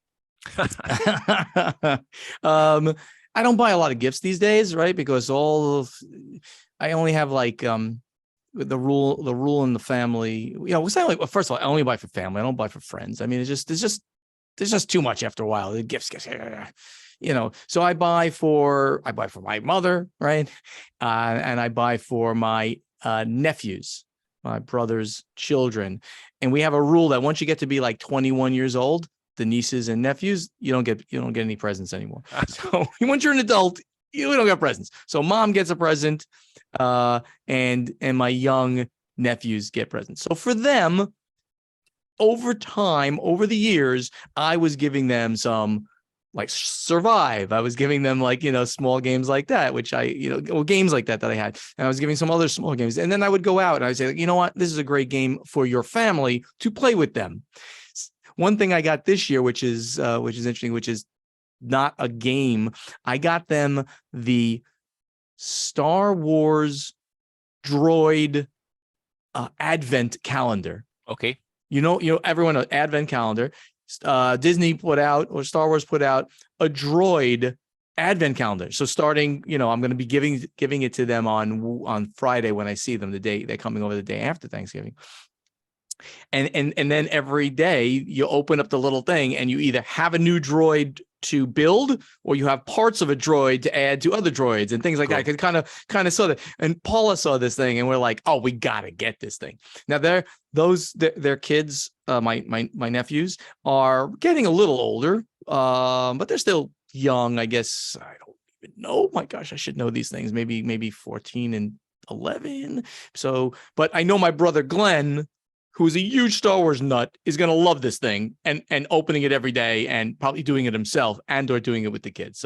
I don't buy a lot of gifts these days, right? Because I only have like the rule in the family. You know, well, first of all, I only buy for family. I don't buy for friends. I mean, there's just too much after a while. The gifts, you know. So I buy for my mother, right? And I buy for my nephews, my brother's children. And we have a rule that once you get to be like 21 years old, the nieces and nephews, you don't get any presents anymore. So once you're an adult, you don't get presents. So mom gets a present, and my young nephews get presents. So for them, over time, over the years, I was giving them some like Survive. I was giving them like, small games like that, which games like that I had. And I was giving some other small games. And then I would go out and I would say, you know what, this is a great game for your family to play with them. One thing I got this year, which is interesting, which is not a game. I got them the Star Wars droid advent calendar. Okay. Everyone, an advent calendar. Disney put out, or Star Wars put out, a droid advent calendar. So starting, I'm going to be giving it to them on Friday when I see them. They're coming over the day after Thanksgiving. And then every day you open up the little thing and you either have a new droid to build, or you have parts of a droid to add to other droids and things like that. I could kind of saw that. And Paula saw this thing and we're like, oh, we got to get this thing. Now their kids, my nephews, are getting a little older, but they're still young. I guess I don't even know. My gosh, I should know these things. Maybe 14 and 11. So, but I know my brother Glenn, who's a huge Star Wars nut, is going to love this thing and opening it every day and probably doing it himself or doing it with the kids.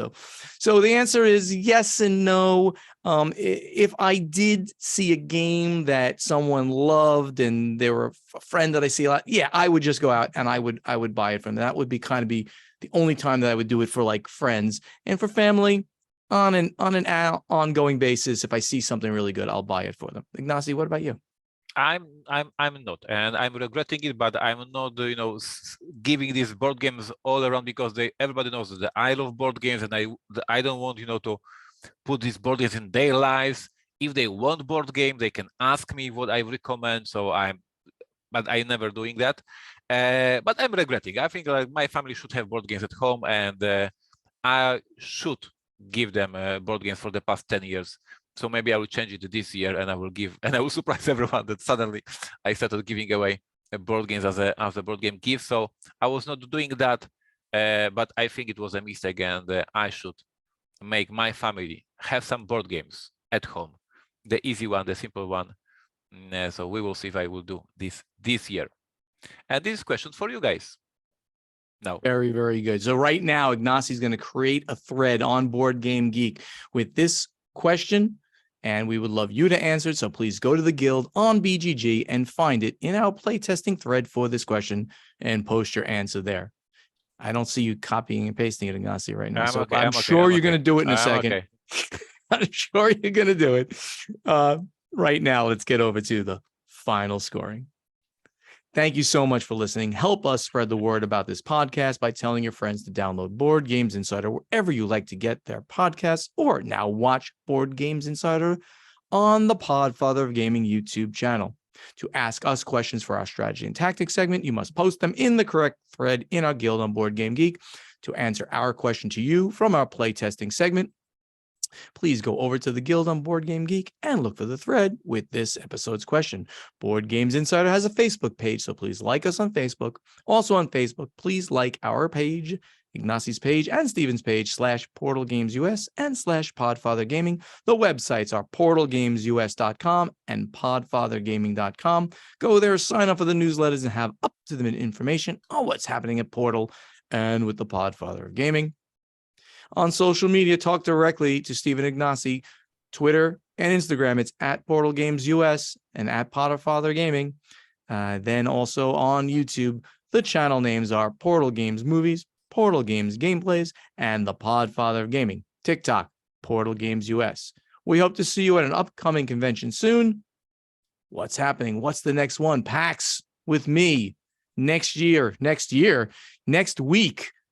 So the answer is yes and no. If I did see a game that someone loved and they were a friend that I see a lot, yeah, I would just go out and I would buy it from them. That would be the only time that I would do it for like friends. And for family, on an ongoing basis, if I see something really good, I'll buy it for them. Ignacy, what about you? I'm not, and I'm regretting it, but I'm not, giving these board games all around because everybody knows that I love board games, and I don't want, to put these board games in their lives. If they want board game, they can ask me what I recommend. But I'm never doing that. But I'm regretting. I think like my family should have board games at home, and I should give them board games for the past 10 years. So maybe I will change it this year, and I will surprise everyone that suddenly I started giving away board games as a board game gift. So I was not doing that, but I think it was a mistake, and I should make my family have some board games at home, the easy one, the simple one. So we will see if I will do this year. And this question for you guys. No. Very, very good. So right now, Ignacy is going to create a thread on Board Game Geek with this question and we would love you to answer it. So please go to the guild on BGG and find it in our playtesting thread for this question and post your answer there. I don't see you copying and pasting it, Ignacy, right now. I'm sure you're going to do it in a second. Okay. I'm sure you're going to do it. Right now, let's get over to the final scoring. Thank you so much for listening. Help us spread the word about this podcast by telling your friends to download Board Games Insider wherever you like to get their podcasts, or now watch Board Games Insider on the Podfather of Gaming YouTube channel. To ask us questions for our strategy and tactics segment, you must post them in the correct thread in our guild on Board Game Geek. To answer our question to you from our playtesting segment, please go over to the guild on Board Game Geek and look for the thread with this episode's question. Board Games Insider has a Facebook page, so please like us on Facebook. Also on Facebook, please like our page, Ignacy's page, and Steven's page, /PortalGamesUS and /PodfatherGaming. The websites are portalgamesus.com and podfathergaming.com. Go there, sign up for the newsletters, and have up-to-the-minute information on what's happening at Portal and with the Podfather of Gaming. On social media, talk directly to Steven Ignacy, Twitter and Instagram. It's at PortalGamesUS and at Podfather Gaming. Then also on YouTube, the channel names are Portal Games Movies, Portal Games Gameplays, and the Podfather of Gaming. TikTok, Portal Games US. We hope to see you at an upcoming convention soon. What's happening? What's the next one? PAX with me next week.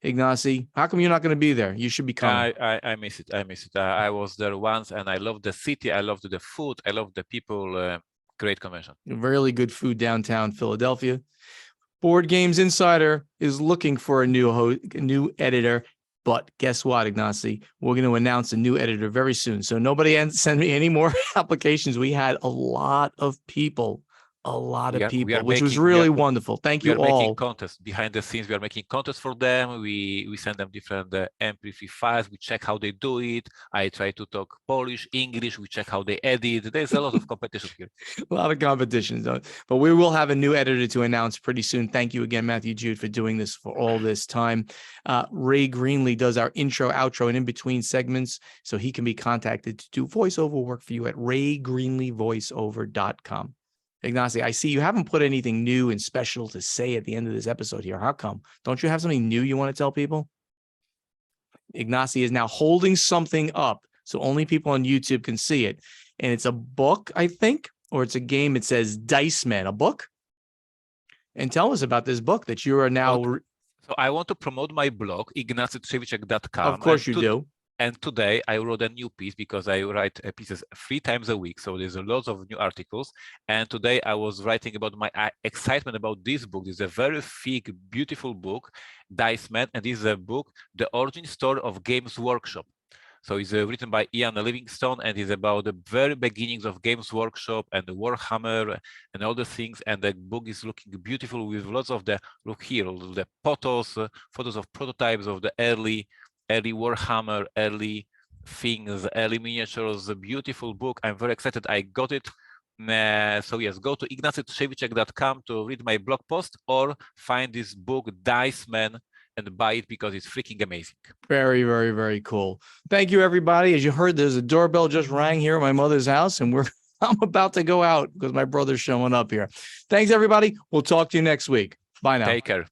Ignacy, how come you're not going to be there? You should be coming. I miss it. I was there once, and I love the city. I loved the food. I love the people. Great convention. Really good food downtown Philadelphia. Board Games Insider is looking for a new editor, but guess what, Ignacy? We're going to announce a new editor very soon. So nobody send me any more applications. We had a lot of people. Which was really wonderful. Thank you all. We are making contests behind the scenes. We are making contests for them. We send them different MP3 files. We check how they do it. I try to talk Polish, English. We check how they edit. There's a lot of competition here. A lot of competition, but we will have a new editor to announce pretty soon. Thank you again, Matthew Jude, for doing this for all this time. Ray Greenlee does our intro, outro, and in-between segments, so he can be contacted to do voiceover work for you at raygreenleevoiceover.com. Ignacy, I see you haven't put anything new and special to say at the end of this episode here. How come? Don't you have something new you want to tell people? Ignacy is now holding something up, so only people on YouTube can see it. And it's a book, I think, or it's a game. It says Dice Man, a book. And tell us about this book that you are now... So I want to promote my blog, ignacytrzewicek.com. Of course you do. And today I wrote a new piece because I write pieces 3 times a week. So there's a lot of new articles. And today I was writing about my excitement about this book. It's a very thick, beautiful book, Dice Man. And this is a book, The Origin Story of Games Workshop. So it's written by Ian Livingstone, and it's about the very beginnings of Games Workshop and the Warhammer and all the things. And the book is looking beautiful with lots of the, look here, the photos of prototypes of the early Warhammer, early things, early miniatures. A beautiful book. I'm very excited. I got it. So yes, go to ignacytrzewicek.com to read my blog post or find this book, Dice Man, and buy it because it's freaking amazing. Very, very, very cool. Thank you, everybody. As you heard, there's a doorbell just rang here at my mother's house, and I'm about to go out because my brother's showing up here. Thanks, everybody. We'll talk to you next week. Bye now. Take care.